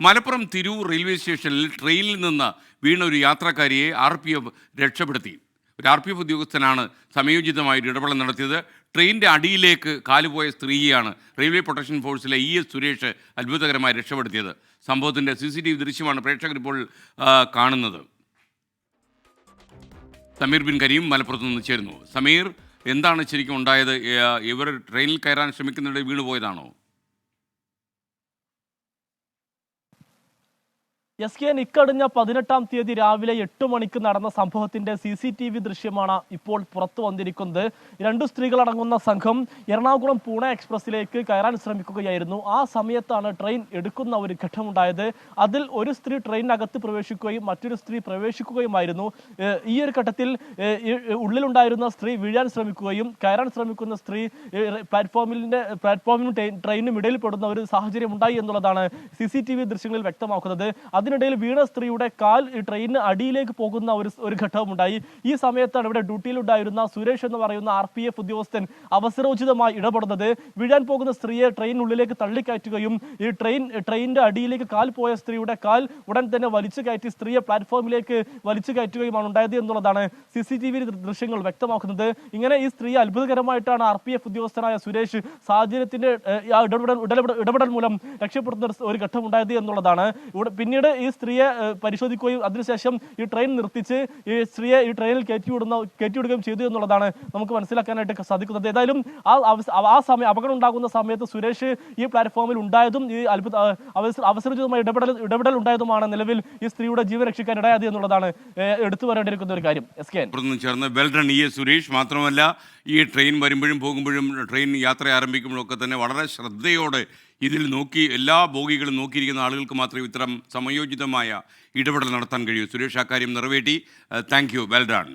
Malappuram Tirur railway സ്റ്റേഷനിൽ ട്രെയിനിൽ നിന്ന് വീണ ഒരു യാത്രക്കാരിയെ RPF രക്ഷപ്പെടുത്തി. ഒരു RPF ഉദ്യോഗസ്ഥനാണ് സമയോചിതമായിട്ട് ഇടപെടൽ നടത്തിയത്. ട്രെയിനിൻ്റെ അടിയിലേക്ക് കാലുപോയ സ്ത്രീയെയാണ് റെയിൽവേ പ്രൊട്ടക്ഷൻ ഫോഴ്സിലെ ES സുരേഷ് അത്ഭുതകരമായി രക്ഷപ്പെടുത്തിയത്. സംഭവത്തിൻ്റെ CCTV ദൃശ്യമാണ് പ്രേക്ഷകർ ഇപ്പോൾ കാണുന്നത്. സമീർ ബിൻ കരീം മലപ്പുറത്ത് നിന്ന് ചേരുന്നു. സമീർ, എന്താണ് ശരിക്കും ഉണ്ടായത്? ഇവർ ട്രെയിനിൽ കയറാൻ ശ്രമിക്കുന്നിടെ വീണുപോയതാണോ? ഇക്കഴിഞ്ഞ 18-ാം തീയതി രാവിലെ 8 മണിക്ക് നടന്ന സംഭവത്തിന്റെ CCTV ദൃശ്യമാണ് ഇപ്പോൾ പുറത്തു വന്നിരിക്കുന്നത്. 2 സ്ത്രീകളടങ്ങുന്ന സംഘം എറണാകുളം പൂനെ എക്സ്പ്രസിലേക്ക് കയറാൻ ശ്രമിക്കുകയായിരുന്നു. ആ സമയത്താണ് ട്രെയിൻ എടുക്കുന്ന ഒരു ഘട്ടമുണ്ടായത്. അതിൽ ഒരു സ്ത്രീ ട്രെയിനകത്ത് പ്രവേശിക്കുകയും മറ്റൊരു സ്ത്രീ പ്രവേശിക്കുകയുമായിരുന്നു. ഈ ഒരു ഘട്ടത്തിൽ ഉള്ളിലുണ്ടായിരുന്ന സ്ത്രീ വീഴാൻ ശ്രമിക്കുകയും കയറാൻ ശ്രമിക്കുന്ന സ്ത്രീ പ്ലാറ്റ്ഫോമിനും ട്രെയിനും ഇടയിൽ പെടുന്ന ഒരു സാഹചര്യം ഉണ്ടായി എന്നുള്ളതാണ് CCTV ദൃശ്യങ്ങളിൽ വ്യക്തമാക്കുന്നത്. അതിനിടയിൽ വീണ സ്ത്രീയുടെ കാൽ ട്രെയിനിന് അടിയിലേക്ക് പോകുന്ന ഒരു ഘട്ടവുമുണ്ടായി. ഈ സമയത്താണ് ഇവിടെ ഡ്യൂട്ടിയിലുണ്ടായിരുന്ന സുരേഷ് എന്ന് പറയുന്ന RPF ഉദ്യോഗസ്ഥൻ അവസരോചിതമായി ഇടപെടുന്നത്. വീഴാൻ പോകുന്ന സ്ത്രീയെ ട്രെയിനുള്ളിലേക്ക് തള്ളിക്കയറ്റുകയും ഈ ട്രെയിനിന്റെ അടിയിലേക്ക് കാൽ പോയ സ്ത്രീയുടെ കാൽ ഉടൻ തന്നെ വലിച്ചു കയറ്റി സ്ത്രീയെ പ്ലാറ്റ്ഫോമിലേക്ക് വലിച്ചു കയറ്റുകയുമാണ് ഉണ്ടായത് എന്നുള്ളതാണ് CCTV ദൃശ്യങ്ങൾ വ്യക്തമാക്കുന്നത്. ഇങ്ങനെ ഈ സ്ത്രീ അത്ഭുതകരമായിട്ടാണ് RPF ഉദ്യോഗസ്ഥനായ സുരേഷ് സാഹചര്യത്തിന്റെ ഇടപെടൽ മൂലം രക്ഷപ്പെടുന്ന ഒരു ഘട്ടം ഉണ്ടായത് എന്നുള്ളതാണ്. പിന്നീട് ഈ സ്ത്രീയെ പരിശോധിക്കുകയും അതിനുശേഷം ഈ ട്രെയിൻ നിർത്തിച്ച് ഈ സ്ത്രീയെ ഈ ട്രെയിനിൽ കയറ്റിവിടുകയും ചെയ്തു എന്നുള്ളതാണ് നമുക്ക് മനസ്സിലാക്കാനായിട്ട് സാധിക്കുന്നത്. ഏതായാലും ആ സമയം അപകടം ഉണ്ടാകുന്ന സമയത്ത് സുരേഷ് ഈ പ്ലാറ്റ്ഫോമിൽ ഉണ്ടായതും ഈ അവസരോചിതമായ ഇടപെടൽ ഉണ്ടായതുമാണ് നിലവിൽ ഈ സ്ത്രീയുടെ ജീവൻ രക്ഷിക്കാൻ ഇടയായത് എന്നുള്ളതാണ് എടുത്തു പറയേണ്ടിയിരിക്കുന്ന ഒരു കാര്യം. ES സുരേഷ് മാത്രമല്ല, ഈ ട്രെയിൻ വരുമ്പോഴും പോകുമ്പോഴും ട്രെയിൻ യാത്ര ആരംഭിക്കുമ്പോഴും ഒക്കെ തന്നെ വളരെ ശ്രദ്ധയോടെ ഇതിൽ നോക്കി എല്ലാ ബോഗികളും നോക്കിയിരിക്കുന്ന ആളുകൾക്ക് മാത്രമേ ഇത്തരം സമയോചിതമായ ഇടപെടൽ നടത്താൻ കഴിയൂ. സുരേഷ് അക്കാര്യം നിറവേറ്റി. Thank you. Well done.